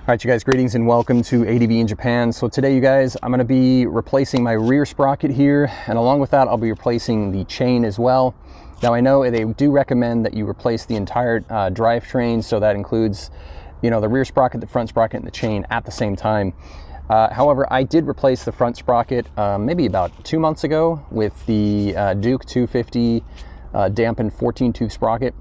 Alright you guys, greetings and welcome to ADVinJapan. So today you guys, I'm going to be replacing my rear sprocket here, and along with that I'll be replacing the chain as well. Now I know they do recommend that you replace the entire drivetrain, so that includes, you know, the rear sprocket, the front sprocket, and the chain at the same time. However, I did replace the front sprocket maybe about 2 months ago with the Duke 250 dampened 14 tooth sprocket.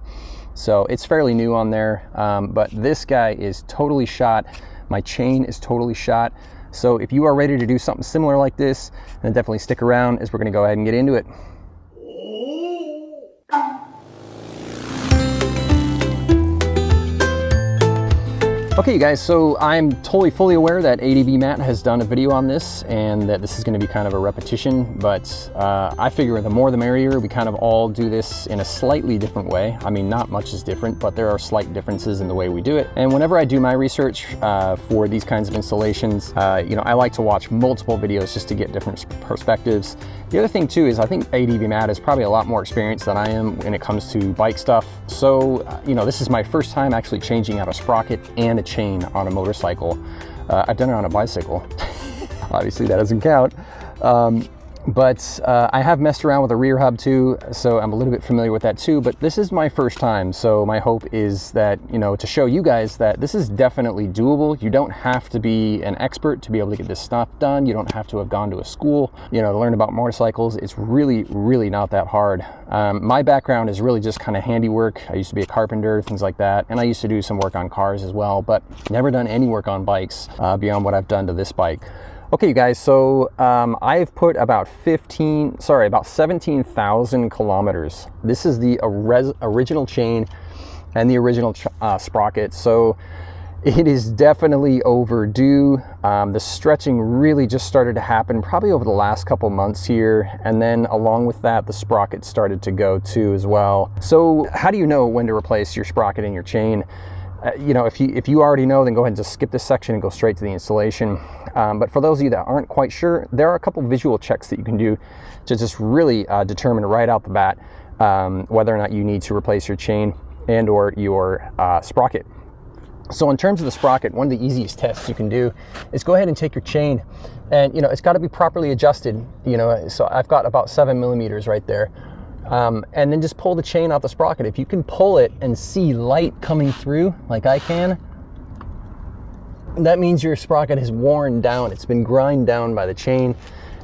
So it's fairly new on there, but this guy is totally shot. My chain is totally shot. So if you are ready to do something similar like this, then definitely stick around as we're gonna go ahead and get into it. Okay, you guys, so I'm totally fully aware that ADV has done a video on this and that this is going to be kind of a repetition, but I figure the more the merrier. We kind of all do this in a slightly different way. I mean, not much is different, but there are slight differences in the way we do it. And whenever I do my research for these kinds of installations, you know, I like to watch multiple videos just to get different perspectives. The other thing too is I think ADV is probably a lot more experienced than I am when it comes to bike stuff. So, you know, this is my first time actually changing out a sprocket and a chain on a motorcycle. I've done it on a bicycle. Obviously that doesn't count. But I have messed around with a rear hub too, so I'm a little bit familiar with that too, but this is my first time. So my hope is that, you know, to show you guys that this is definitely doable. You don't have to be an expert to be able to get this stuff done. You don't have to have gone to a school, you know, to learn about motorcycles. It's really, really not that hard. My background is really just kind of handiwork. I used to be a carpenter, things like that. And I used to do some work on cars as well, but never done any work on bikes beyond what I've done to this bike. Okay, you guys, so I've put about 17,000 kilometers. This is the original chain and the original sprocket, so it is definitely overdue. The stretching really just started to happen probably over the last couple months here, and then along with that, the sprocket started to go too as well. So how do you know when to replace your sprocket and your chain? You know, if you already know, then go ahead and just skip this section and go straight to the installation. But for those of you that aren't quite sure, there are a couple visual checks that you can do to just really determine right out the bat whether or not you need to replace your chain and or your sprocket. So in terms of the sprocket, one of the easiest tests you can do is go ahead and take your chain, and you know, it's got to be properly adjusted. You know, so I've got about 7 millimeters right there. And then just pull the chain off the sprocket. If you can pull it and see light coming through like I can, that means your sprocket is worn down. It's been grind down by the chain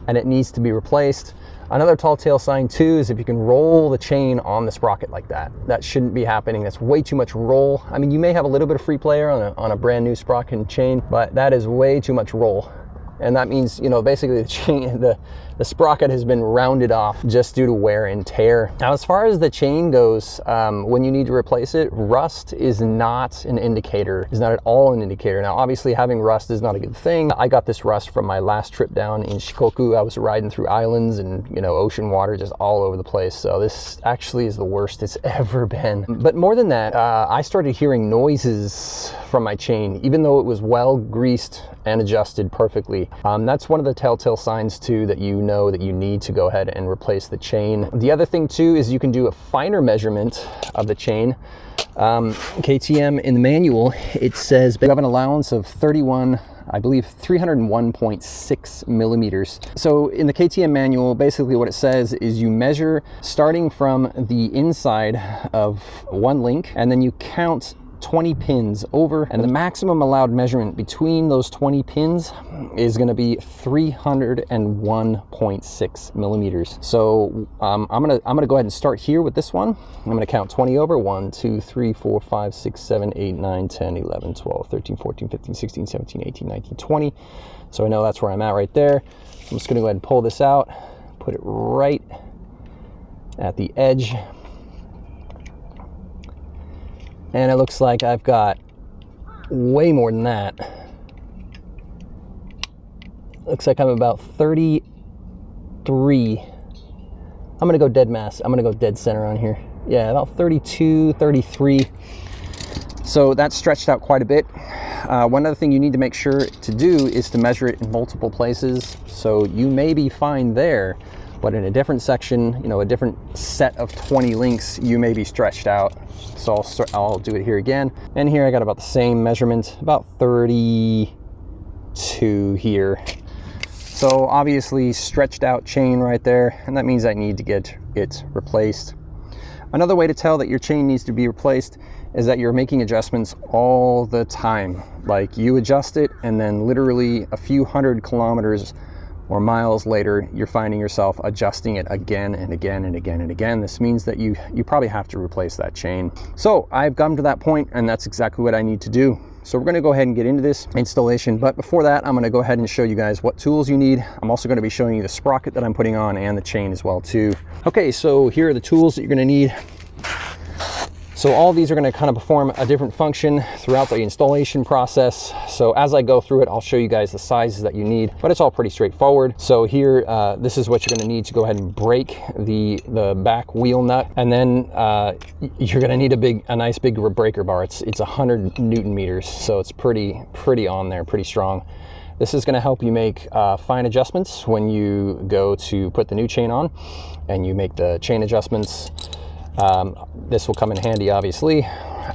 and it needs to be replaced. Another tall tale sign too is if you can roll the chain on the sprocket like that. That shouldn't be happening. That's way too much roll. I mean, you may have a little bit of free play on a brand new sprocket and chain, but that is way too much roll. And that means, you know, basically the chain, the sprocket has been rounded off just due to wear and tear. Now, as far as the chain goes, when you need to replace it, rust is not an indicator, is not at all an indicator. Now, obviously having rust is not a good thing. I got this rust from my last trip down in Shikoku. I was riding through islands and, you know, ocean water just all over the place. So this actually is the worst it's ever been. But more than that, I started hearing noises from my chain, even though it was well greased and adjusted perfectly. That's one of the telltale signs too that you know that you need to go ahead and replace the chain. The other thing too is you can do a finer measurement of the chain. KTM in the manual, it says you have an allowance of 301.6 millimeters. So in the KTM manual, basically what it says is you measure starting from the inside of one link, and then you count 20 pins over, and the maximum allowed measurement between those 20 pins is going to be 301.6 millimeters. So I'm gonna go ahead and start here with this one. I'm gonna count 20 over. 1 2 3 4 5 6 7 8 9 10 11 12 13 14 15 16 17 18 19 20. So I know that's where I'm at right there. I'm just gonna go ahead and pull this out, put it right at the edge. And it looks like I've got way more than that. Looks like I'm about 33. I'm gonna go dead mass. I'm gonna go dead center on here. Yeah, about 32, 33. So that's stretched out quite a bit. One other thing you need to make sure to do is to measure it in multiple places. So you may be fine there, but in a different section, you know, a different set of 20 links, you may be stretched out. So I'll do it here again. And here I got about the same measurement, about 32 here. So obviously stretched out chain right there, and that means I need to get it replaced. Another way to tell that your chain needs to be replaced is that you're making adjustments all the time. Like you adjust it, and then literally a few hundred kilometers or miles later, you're finding yourself adjusting it again and again and again and again. This means that you probably have to replace that chain. So I've come to that point, and that's exactly what I need to do. So we're going to go ahead and get into this installation, but before that, I'm going to go ahead and show you guys what tools you need. I'm also going to be showing you the sprocket that I'm putting on and the chain as well too. Okay, so here are the tools that you're going to need. So all these are going to kind of perform a different function throughout the installation process. So as I go through it, I'll show you guys the sizes that you need, but it's all pretty straightforward. So here, this is what you're going to need to go ahead and break the back wheel nut. And then you're going to need a nice big breaker bar. It's 100 Newton meters. So it's pretty on there, pretty strong. This is going to help you make fine adjustments when you go to put the new chain on and you make the chain adjustments. This will come in handy, obviously.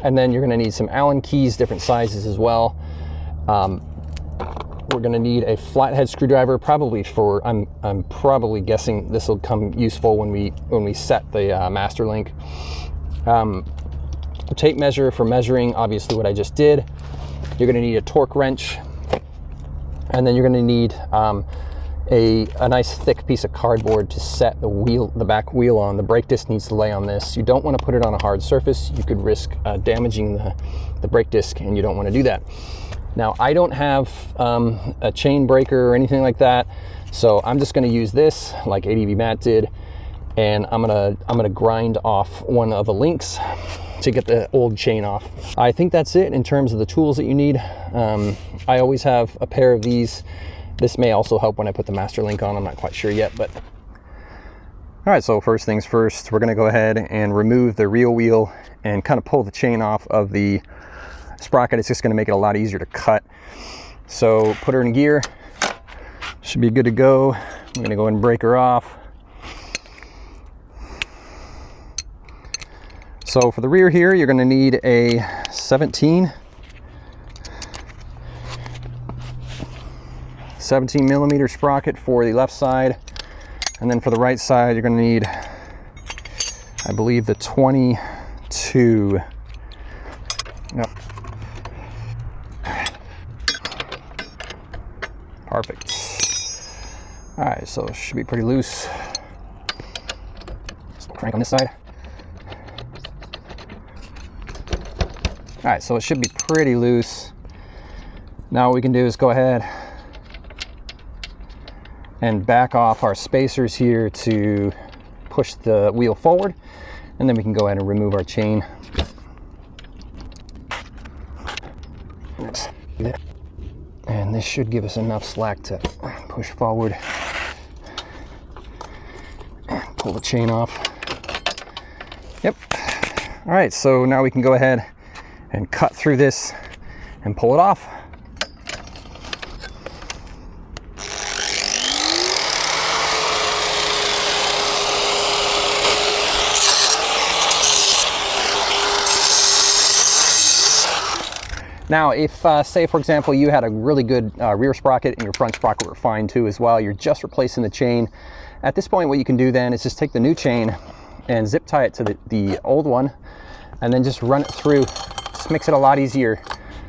And then you're going to need some Allen keys, different sizes as well. We're going to need a flathead screwdriver, probably for, I'm probably guessing this will come useful when we set the master link. A tape measure for measuring, obviously what I just did. You're going to need a torque wrench, and then you're going to need a nice thick piece of cardboard to set the back wheel on. The brake disc needs to lay on this. You don't want to put it on a hard surface. You could risk damaging the brake disc, and you don't want to do that. Now, I don't have a chain breaker or anything like that, so I'm just going to use this like ADV did, and I'm gonna grind off one of the links to get the old chain off. I think that's it in terms of the tools that you need. I always have a pair of these. This may also help when I put the master link on. I'm not quite sure yet, but. All right, so first things first, we're gonna go ahead and remove the rear wheel and kind of pull the chain off of the sprocket. It's just gonna make it a lot easier to cut. So put her in gear, should be good to go. I'm gonna go ahead and break her off. So for the rear here, you're gonna need a 17 millimeter sprocket for the left side, and then for the right side you're going to need, I believe, the 22. Yep. Perfect. All right, so it should be pretty loose. Just crank on this side. All right, so it should be pretty loose. Now what we can do is go ahead and back off our spacers here to push the wheel forward, and then we can go ahead and remove our chain. And this should give us enough slack to push forward, pull the chain off. Yep. All right, so now we can go ahead and cut through this and pull it off. Now, if, say, for example, you had a really good rear sprocket and your front sprocket were fine too as well, you're just replacing the chain. At this point, what you can do then is just take the new chain and zip tie it to the old one, and then just run it through. Just makes it a lot easier.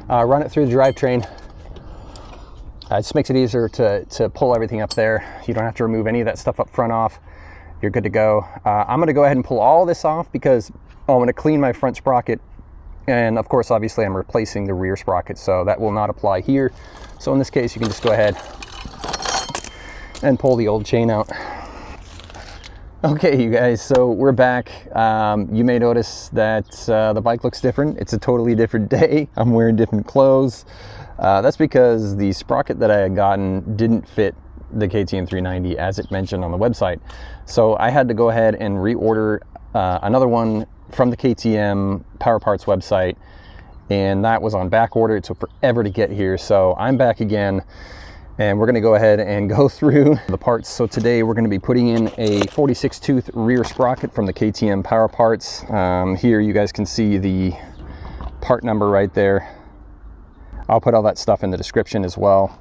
Run it through the drivetrain. It just makes it easier to pull everything up there. You don't have to remove any of that stuff up front off. You're good to go. I'm gonna go ahead and pull all this off because I'm gonna clean my front sprocket. And of course, obviously, I'm replacing the rear sprocket, so that will not apply here. So in this case, you can just go ahead and pull the old chain out. Okay, you guys, so we're back. You may notice that the bike looks different. It's a totally different day. I'm wearing different clothes. That's because the sprocket that I had gotten didn't fit the KTM 390 as it mentioned on the website. So I had to go ahead and reorder another one from the KTM PowerParts website, and that was on back order. It took forever to get here, so I'm back again, and we're going to go ahead and go through the parts. So today we're going to be putting in a 46 tooth rear sprocket from the KTM powerparts. Here you guys can see the part number right there. I'll put all that stuff in the description as well.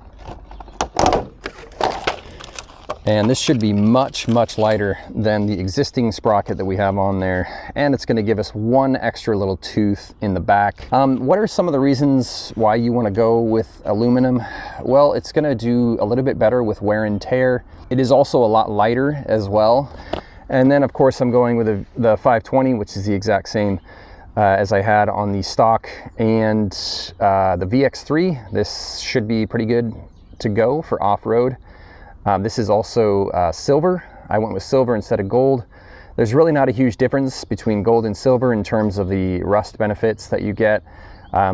And this should be much lighter than the existing sprocket that we have on there. And it's going to give us one extra little tooth in the back. What are some of the reasons why you want to go with aluminum? Well, it's going to do a little bit better with wear and tear. It is also a lot lighter as well. And then of course I'm going with the 520, which is the exact same as I had on the stock. And the VX3, this should be pretty good to go for off-road. This is also silver. I went with silver instead of gold. There's really not a huge difference between gold and silver in terms of the rust benefits that you get.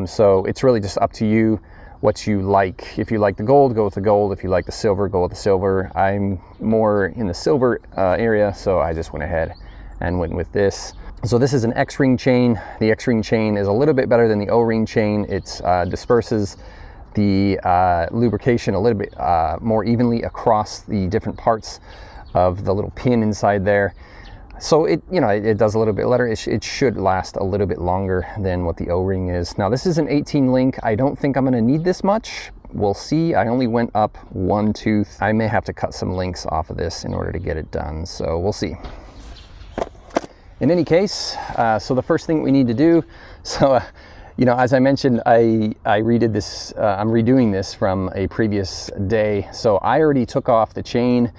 So it's really just up to you what you like. If you like the gold, go with the gold. If you like the silver, go with the silver. I'm more in the silver area, so I just went ahead and went with this. So this is an X-ring chain. The X-ring chain is a little bit better than the O-ring chain. It disperses the lubrication a little bit more evenly across the different parts of the little pin inside there. So it does a little bit better. It should last a little bit longer than what the O-ring is. Now this is an 18 link. I don't think I'm going to need this much. We'll see. I only went up one tooth. I may have to cut some links off of this in order to get it done. So we'll see. In any case, so the first thing we need to do, as I mentioned, I redid this, I'm redoing this from a previous day. So I already took off the chain,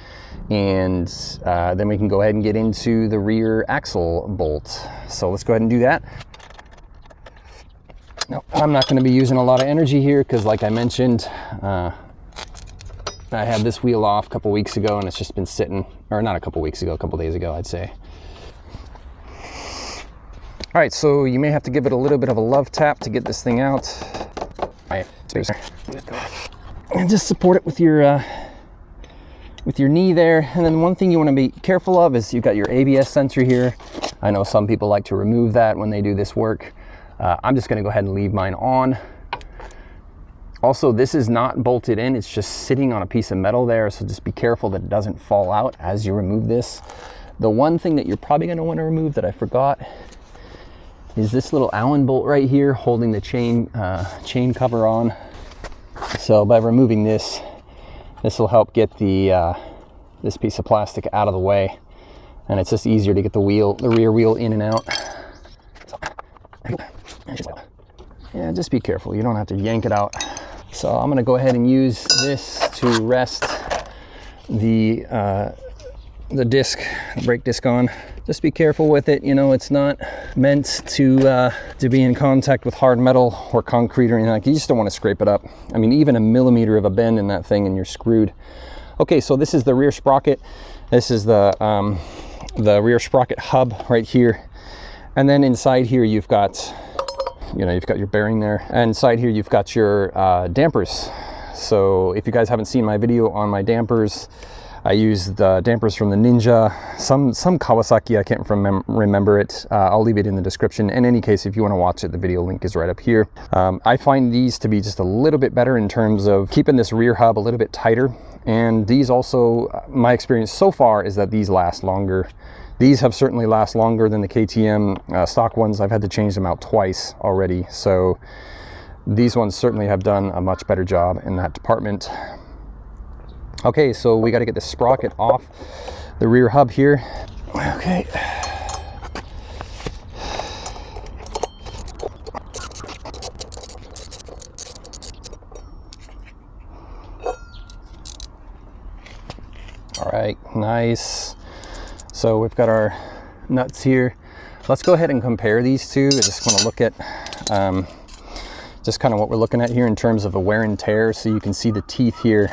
and then we can go ahead and get into the rear axle bolt. So let's go ahead and do that. No, I'm not going to be using a lot of energy here because, like I mentioned, I had this wheel off a couple weeks ago and it's just been sitting, or not a couple weeks ago, a couple days ago, I'd say. All right, so you may have to give it a little bit of a love tap to get this thing out. And just support it with your knee there. And then one thing you want to be careful of is you've got your ABS sensor here. I know some people like to remove that when they do this work. I'm just going to go ahead and leave mine on. Also, this is not bolted in. It's just sitting on a piece of metal there. So just be careful that it doesn't fall out as you remove this. The one thing that you're probably going to want to remove that I forgot is this little Allen bolt right here holding the chain cover on. So by removing this will help get the this piece of plastic out of the way, and it's just easier to get the rear wheel in and out. Yeah, just be careful. You don't have to yank it out. So I'm going to go ahead and use this to rest the disc, brake disc on. Just be careful with it. It's not meant to be in contact with hard metal or concrete or anything like that. You just don't want to scrape it up. I mean, even a millimeter of a bend in that thing and you're screwed. Okay, so this is the rear sprocket. This is the rear sprocket hub right here. And then inside here you've got, you've got your bearing there. And inside here you've got your dampers. So if you guys haven't seen my video on my dampers, I used the dampers from the Ninja, some Kawasaki, I can't remember it. I'll leave it in the description. In any case, if you want to watch it, the video link is right up here. I find these to be just a little bit better in terms of keeping this rear hub a little bit tighter. And these also, my experience so far is that these last longer. These have certainly last longer than the KTM stock ones. I've had to change them out twice already. So these ones certainly have done a much better job in that department. Okay, so we got to get the sprocket off the rear hub here. Okay. All right, nice. So we've got our nuts here. Let's go ahead and compare these two. I just want to look at just kind of what we're looking at here in terms of the wear and tear. So you can see the teeth here.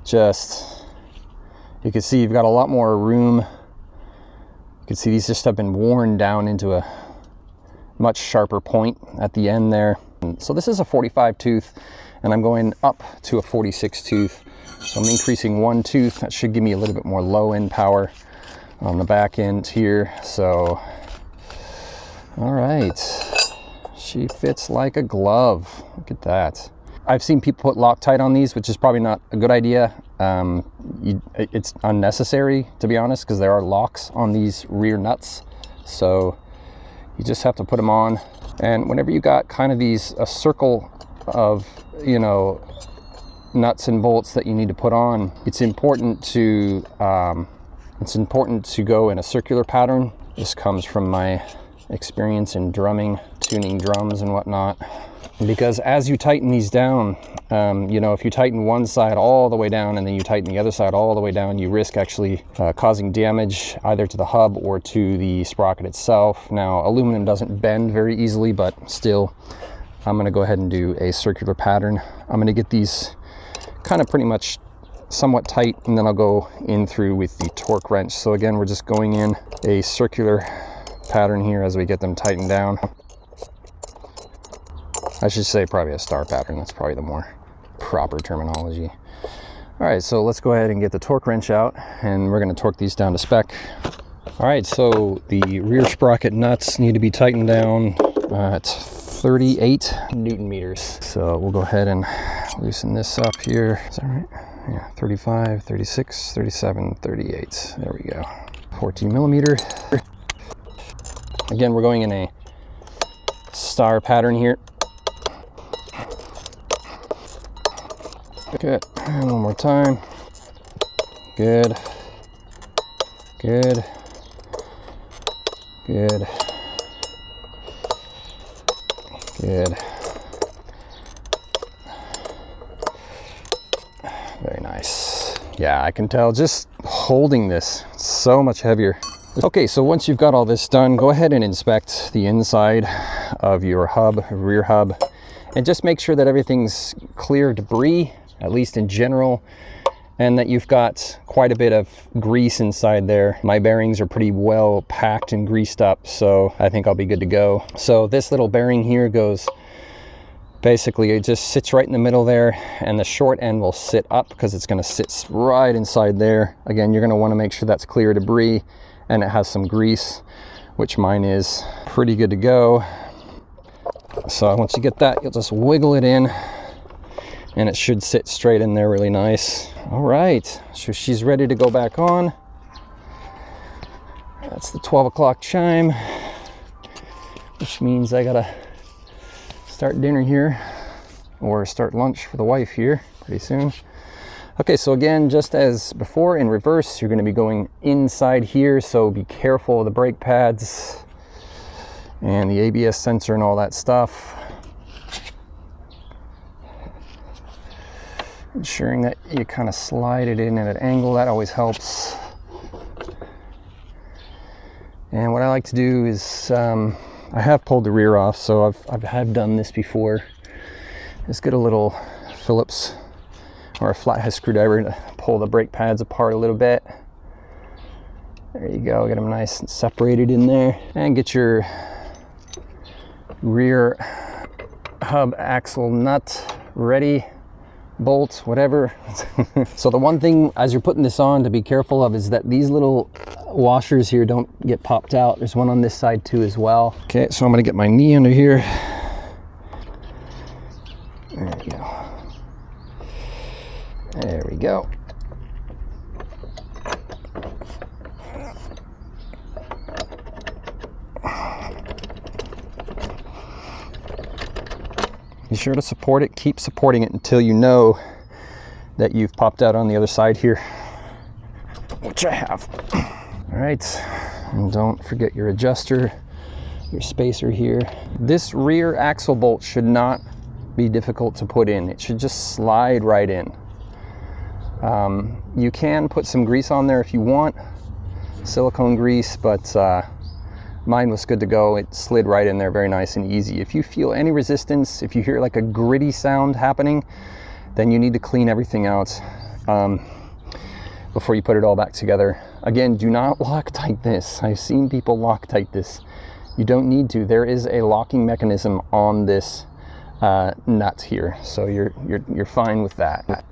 You can see you've got a lot more room. You can see these just have been worn down into a much sharper point at the end there. So this is a 45 tooth and I'm going up to a 46 tooth. So I'm increasing one tooth. That should give me a little bit more low end power on the back end here. So, all right, she fits like a glove. Look at that. I've seen people put Loctite on these, which is probably not a good idea. It's unnecessary, to be honest, because there are locks on these rear nuts. So you just have to put them on. And whenever you got kind of a circle of, you know, nuts and bolts that you need to put on, it's important to go in a circular pattern. This comes from my experience in drumming, tuning drums and whatnot. Because as you tighten these down, you know, if you tighten one side all the way down and then you tighten the other side all the way down, you risk actually causing damage either to the hub or to the sprocket itself. Now, aluminum doesn't bend very easily, but still, I'm going to go ahead and do a circular pattern. I'm going to get these kind of pretty much somewhat tight, and then I'll go in through with the torque wrench. So again, we're just going in a circular pattern here as we get them tightened down. I should say probably a star pattern. That's probably the more proper terminology. All right, so let's go ahead and get the torque wrench out, and we're going to torque these down to spec. All right, so the rear sprocket nuts need to be tightened down at 38 Newton meters. So we'll go ahead and loosen this up here. Is that right? Yeah, 35, 36, 37, 38. There we go. 14 millimeter. Again, we're going in a star pattern here. Good, and one more time. Good, good, good, good. Very nice. Yeah, I can tell just holding this so much heavier. Okay, so once you've got all this done, go ahead and inspect the inside of your hub, rear hub, and just make sure that everything's clear of debris, at least in general, and that you've got quite a bit of grease inside there. My bearings are pretty well packed and greased up, so I think I'll be good to go. So this little bearing here goes, basically it just sits right in the middle there, and the short end will sit up because it's going to sit right inside there. Again, you're going to want to make sure that's clear of debris and it has some grease, which mine is. Pretty good to go. So once you get that, you'll just wiggle it in and it should sit straight in there really nice. All right, so she's ready to go back on. That's the 12 o'clock chime, which means I gotta start dinner here, or start lunch for the wife here pretty soon. Okay, so again, just as before, in reverse, you're gonna be going inside here, so be careful of the brake pads and the ABS sensor and all that stuff. Ensuring that you kind of slide it in at an angle, that always helps. And what I like to do is, I have pulled the rear off, so I've done this before. Just get a little Phillips or a flathead screwdriver to pull the brake pads apart a little bit. There you go, get them nice and separated in there. And get your rear hub axle nut ready. Bolt, whatever. So the one thing as you're putting this on to be careful of is that these little washers here don't get popped out. There's one on this side too as well. Okay, so I'm gonna get my knee under here. There we go. There we go. Be sure to support it, keep supporting it until you know that you've popped out on the other side here, which I have. All right, and don't forget your adjuster, your spacer here. This rear axle bolt should not be difficult to put in. It should just slide right in. You can put some grease on there if you want, silicone grease, but mine was good to go. It slid right in there very nice and easy. If you feel any resistance, if you hear like a gritty sound happening, then you need to clean everything out before you put it all back together. Again, do not Loctite this. I've seen people Loctite this. You don't need to. There is a locking mechanism on this nut here, so you're fine with that.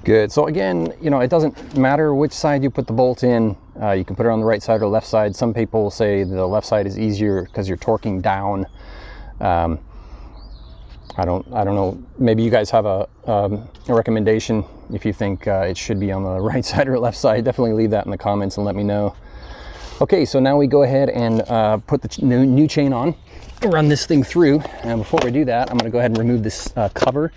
Good. So again, you know, it doesn't matter which side you put the bolt in. You can put it on the right side or left side. Some people say the left side is easier because you're torquing down. I don't know, maybe you guys have a recommendation if you think it should be on the right side or left side. Definitely leave that in the comments and let me know. Okay, so now we go ahead and put the new chain on, run this thing through. And before we do that, I'm gonna go ahead and remove this cover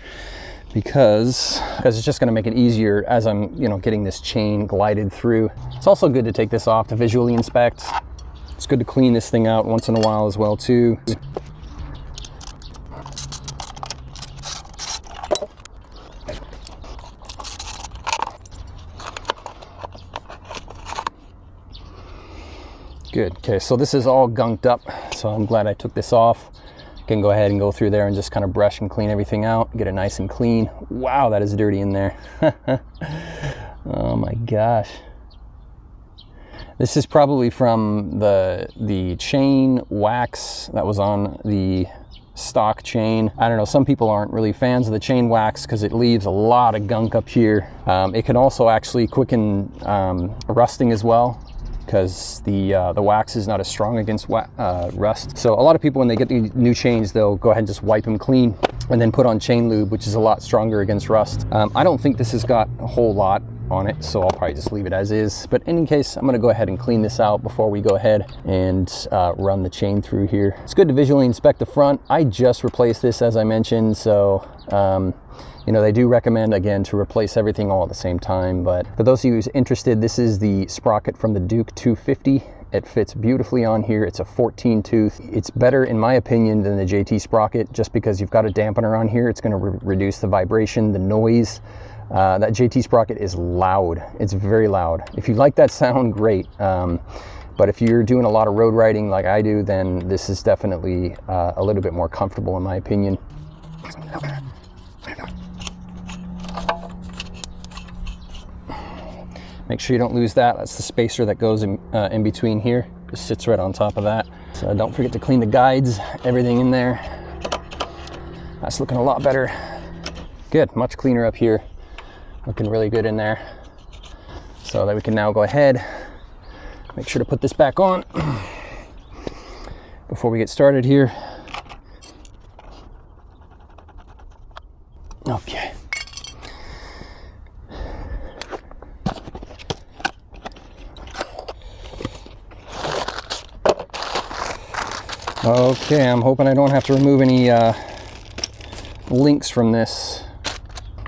because it's just gonna make it easier as I'm, getting this chain glided through. It's also good to take this off to visually inspect. It's good to clean this thing out once in a while as well too. Good. Okay, so this is all gunked up, so I'm glad I took this off. Can go ahead and go through there and just kind of brush and clean everything out, get it nice and clean. Wow, that is dirty in there. Oh my gosh. This is probably from the chain wax that was on the stock chain. I don't know, some people aren't really fans of the chain wax because it leaves a lot of gunk up here. It can also actually quicken rusting as well, because the wax is not as strong against rust. So a lot of people, when they get the new chains, they'll go ahead and just wipe them clean and then put on chain lube, which is a lot stronger against rust. I don't think this has got a whole lot on it, so I'll probably just leave it as is. But in any case, I'm gonna go ahead and clean this out before we go ahead and run the chain through here. It's good to visually inspect the front. I just replaced this, as I mentioned, so they do recommend, again, to replace everything all at the same time. But for those of you who's interested, this is the sprocket from the Duke 250. It fits beautifully on here. It's a 14 tooth. It's better, in my opinion, than the JT sprocket, just because you've got a dampener on here. It's going to reduce the vibration, the noise. That JT sprocket is loud. It's very loud. If you like that sound, great. But if you're doing a lot of road riding like I do, then this is definitely a little bit more comfortable, in my opinion. Make sure you don't lose that. That's the spacer that goes in between here. Just sits right on top of that. So don't forget to clean the guides, everything in there. That's looking a lot better. Good, much cleaner up here. Looking really good in there. So that we can now go ahead, make sure to put this back on before we get started here. Okay. Okay, I'm hoping I don't have to remove any links from this.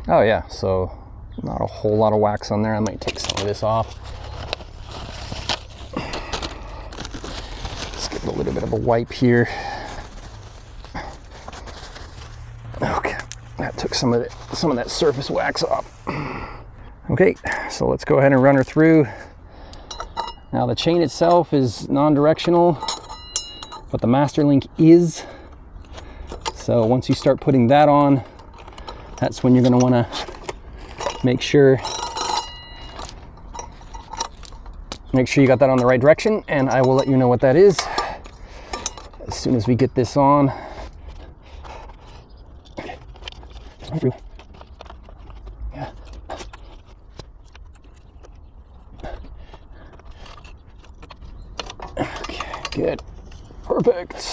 Oh yeah, so not a whole lot of wax on there. I might take some of this off. Let's give it a little bit of a wipe here. Okay, that took some of that surface wax off. Okay, so let's go ahead and run her through. Now the chain itself is non-directional, but the master link is. So once you start putting that on, that's when you're going to want to make sure you got that on the right direction, and I will let you know what that is as soon as we get this on. Okay. Yeah. Okay, good. Perfect.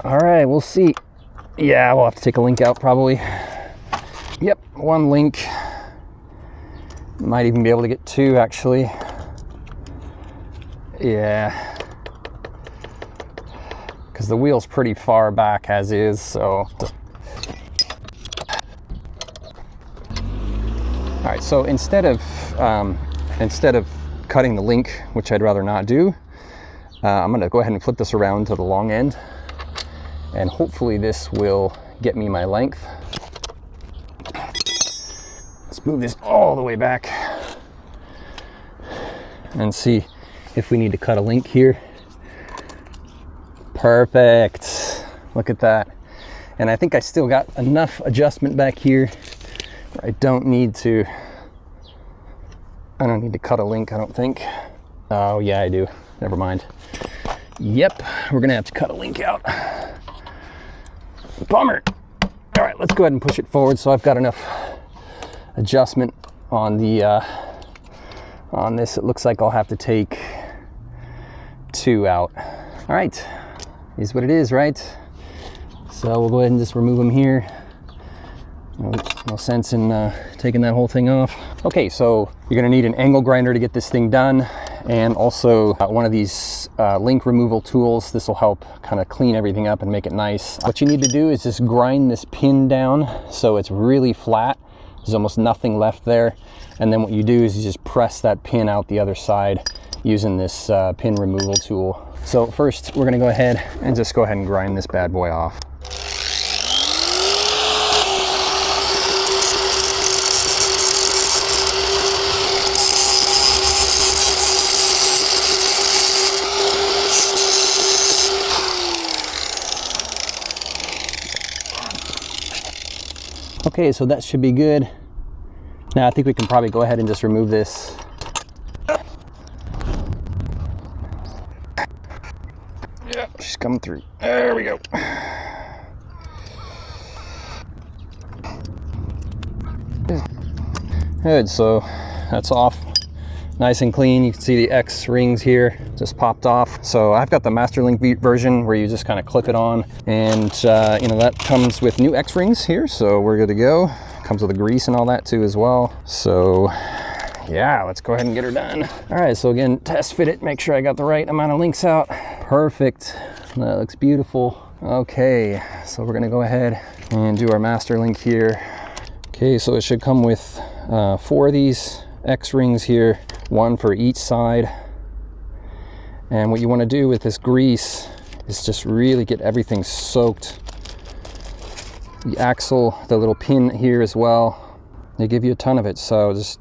All right, we'll see. Yeah, we'll have to take a link out probably. Yep, one link. Might even be able to get two, actually. Yeah. Because the wheel's pretty far back as is, so. All right, so instead of cutting the link, which I'd rather not do, I'm gonna go ahead and flip this around to the long end, and hopefully this will get me my length. Let's move this all the way back and see if we need to cut a link here. Perfect. Look at that. And I think I still got enough adjustment back here where I don't need to cut a link, I don't think. Oh yeah, I do. Never mind. Yep, we're gonna have to cut a link out. Bummer. All right, let's go ahead and push it forward so I've got enough adjustment on the on this. It looks like I'll have to take two out. All right, is what it is, right? So we'll go ahead and just remove them here. No sense in taking that whole thing off. Okay, so you're gonna need an angle grinder to get this thing done, and also one of these link removal tools. This will help kind of clean everything up and make it nice. What you need to do is just grind this pin down so it's really flat. There's almost nothing left there. And then what you do is you just press that pin out the other side using this pin removal tool. So first we're gonna go ahead and grind this bad boy off. Okay, so that should be good. Now I think we can probably go ahead and just remove this. Yeah, she's coming through. There we go. Good, so that's off. Nice and clean. You can see the X rings here just popped off. So I've got the Master Link version where you just kind of clip it on, and you know, that comes with new X rings here, so we're good to go. Comes with the grease and all that too as well. So yeah, let's go ahead and get her done. All right, so again, test fit it, make sure I got the right amount of links out. Perfect, that looks beautiful. Okay, so we're gonna go ahead and do our Master Link here. Okay, so it should come with 4 of these X rings here, 1 for each side. And what you want to do with this grease is just really get everything soaked. The axle, the little pin here as well, they give you a ton of it, so just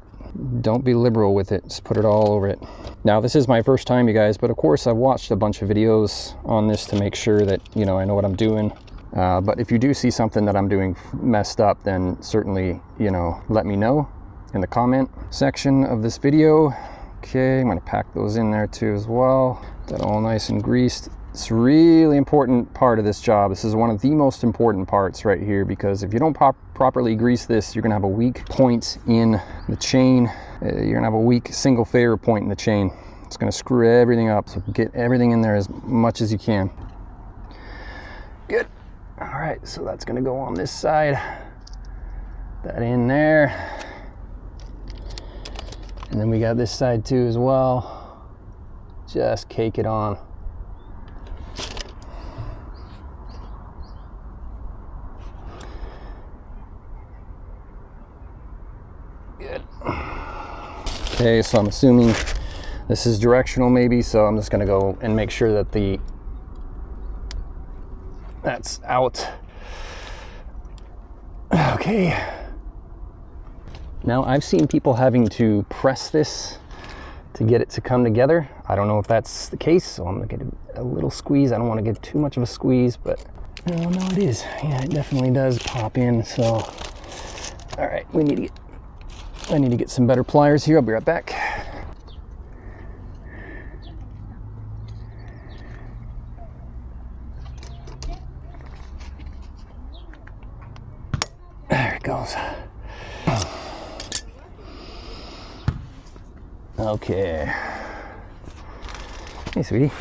don't be liberal with it, just put it all over it. Now this is my first time, you guys, but of course I've watched a bunch of videos on this to make sure that, you know, I know what I'm doing. But if you do see something that I'm doing messed up, then certainly, you know, let me know in the comment section of this video. Okay, I'm going to pack those in there too as well. That all nice and greased. It's a really important part of this job. This is one of the most important parts right here, because if you don't properly grease this, you're going to have a weak point in the chain. You're going to have a weak single failure point in the chain. It's going to screw everything up, so get everything in there as much as you can. Good. All right, so that's going to go on this side. That in there. And then we got this side too as well. Just cake it on. Good. Okay, so I'm assuming this is directional maybe, so I'm just gonna go and make sure that that's out. Okay. Now I've seen people having to press this to get it to come together. I don't know if that's the case, so I'm gonna get a little squeeze. I don't want to give too much of a squeeze, but no, it is. Yeah, it definitely does pop in. So, all right, I need to get some better pliers here. I'll be right back. There it goes. Okay. Hey, sweetie.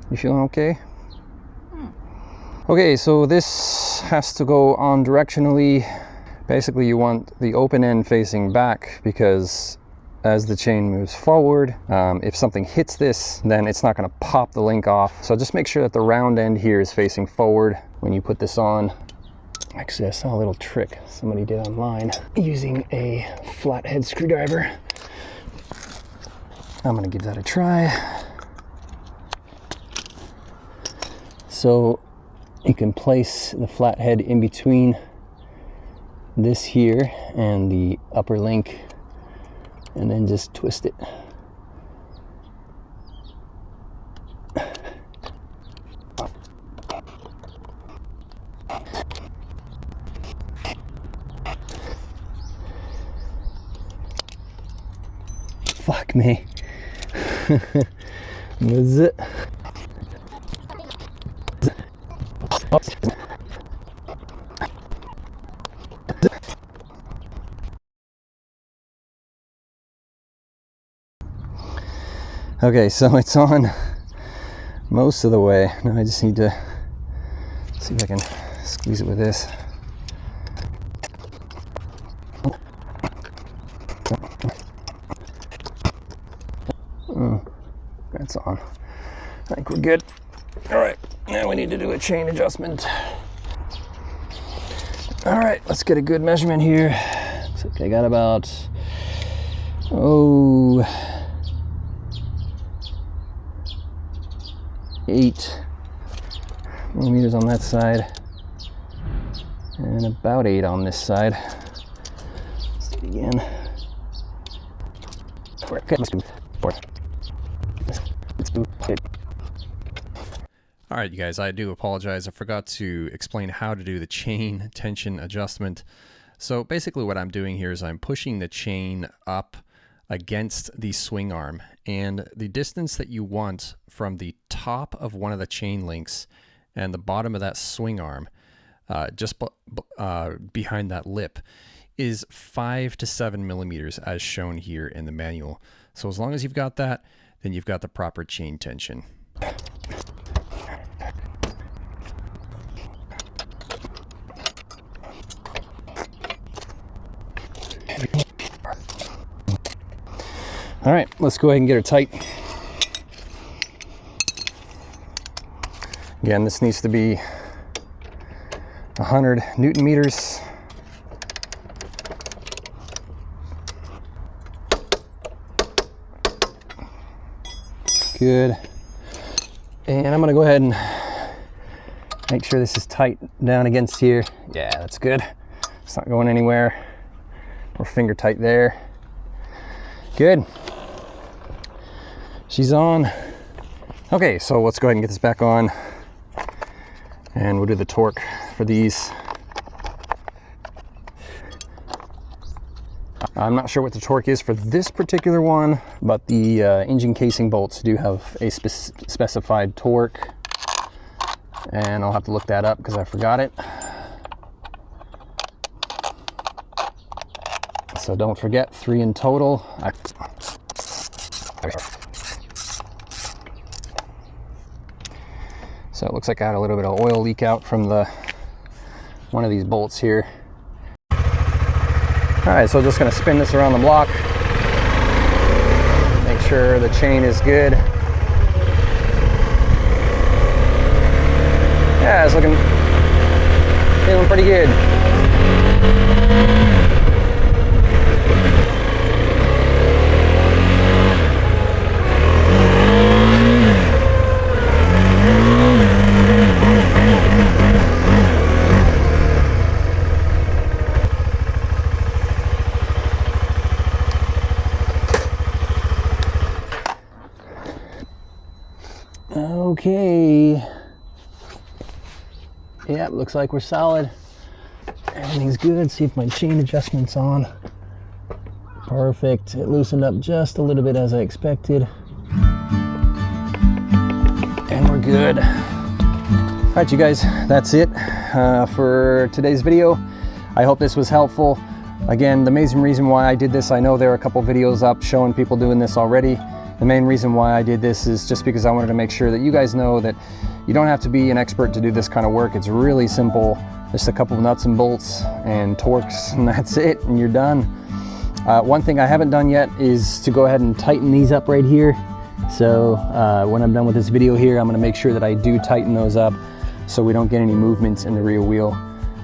You feeling okay? Okay, so this has to go on directionally. Basically, you want the open end facing back, because as the chain moves forward, if something hits this, then it's not going to pop the link off. So just make sure that the round end here is facing forward when you put this on. Actually, I saw a little trick somebody did online using a flathead screwdriver. I'm gonna give that a try. So you can place the flathead in between this here and the upper link, and then just twist it. Fuck me. Was it? Okay, so it's on most of the way. Now I just need to see if I can squeeze it with this. That's on. I think we're good. All right, now we need to do a chain adjustment. All right, let's get a good measurement here. So I got about 8 millimeters on that side and about 8 on this side. Let's do it again. Okay, let's do it. All right, you guys, I do apologize. I forgot to explain how to do the chain tension adjustment. So basically what I'm doing here is I'm pushing the chain up against the swing arm, and the distance that you want from the top of one of the chain links and the bottom of that swing arm, just behind that lip, is 5 to 7 millimeters as shown here in the manual. So as long as you've got that, then you've got the proper chain tension. All right, let's go ahead and get her tight. Again, this needs to be 100 Newton meters. Good. And I'm gonna go ahead and make sure this is tight down against here. Yeah, that's good. It's not going anywhere. We're finger tight there. Good. She's on. Okay, so let's go ahead and get this back on, and we'll do the torque for these. I'm not sure what the torque is for this particular one, but the engine casing bolts do have a specified torque, and I'll have to look that up because I forgot it. So don't forget, 3 in total. So it looks like I had a little bit of oil leak out from one of these bolts here. All right, so just gonna spin this around the block. Make sure the chain is good. Yeah, it's feeling pretty good. Okay. Yeah, looks like we're solid. Everything's good. See if my chain adjustment's on. Perfect. It loosened up just a little bit as I expected. And we're good. All right, you guys, that's it for today's video. I hope this was helpful. Again, the amazing reason why I did this, I know there are a couple videos up showing people doing this already. The main reason why I did this is just because I wanted to make sure that you guys know that you don't have to be an expert to do this kind of work. It's really simple. Just a couple of nuts and bolts and torques, and that's it, and you're done. One thing I haven't done yet is to go ahead and tighten these up right here. So when I'm done with this video here, I'm gonna make sure that I do tighten those up so we don't get any movements in the rear wheel.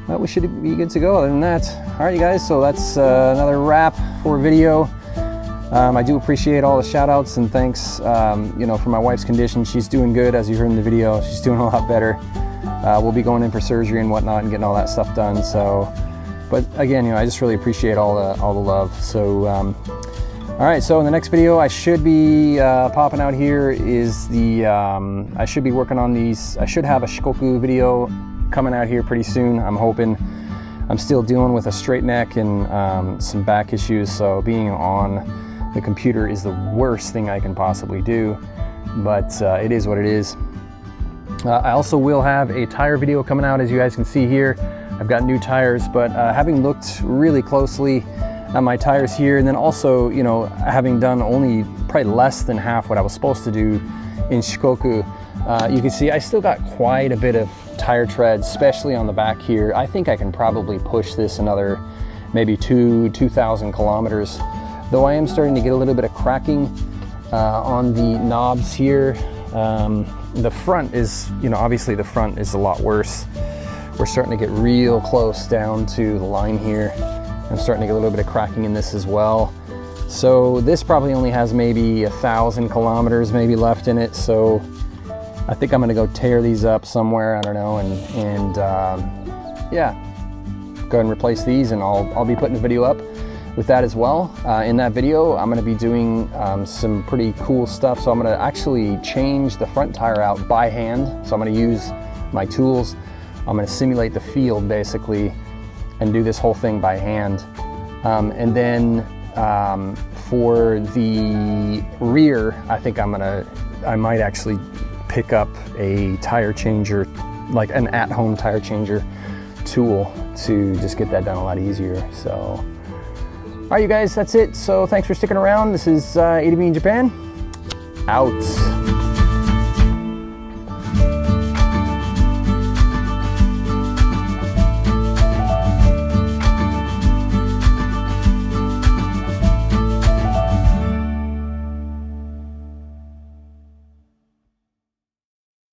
But we should be good to go other than that. All right, you guys, so that's another wrap for a video. I do appreciate all the shout outs and thanks, you know, for my wife's condition. She's doing good, as you heard in the video. She's doing a lot better. We'll be going in for surgery and whatnot and getting all that stuff done. So, but again, you know, I just really appreciate all the love. So, all right, so in the next video, I should be popping out here is the, I should be working on these. I should have a Shikoku video coming out here pretty soon, I'm hoping. I'm still dealing with a straight neck and some back issues, so being on the computer is the worst thing I can possibly do, but it is what it is. I also will have a tire video coming out, as you guys can see here. I've got new tires, but having looked really closely at my tires here, and then also, you know, having done only probably less than half what I was supposed to do in Shikoku, You can see I still got quite a bit of tire tread, especially on the back here. I think I can probably push this another maybe 2,000 kilometers, though I am starting to get a little bit of cracking on the knobs here. The front is, obviously the front is a lot worse. We're starting to get real close down to the line here. I'm starting to get a little bit of cracking in this as well. So this probably only has maybe 1,000 kilometers maybe left in it. So I think I'm gonna go tear these up somewhere, I don't know, and yeah, go ahead and replace these, and I'll be putting a video up with that as well. In that video, I'm gonna be doing some pretty cool stuff. So I'm gonna actually change the front tire out by hand. So I'm gonna use my tools. I'm gonna simulate the field basically and do this whole thing by hand. And then for the rear, I think I might actually pick up a tire changer, like an at-home tire changer tool, to just get that done a lot easier. So, all right, you guys, that's it. So thanks for sticking around. This is ADVinJapan, out.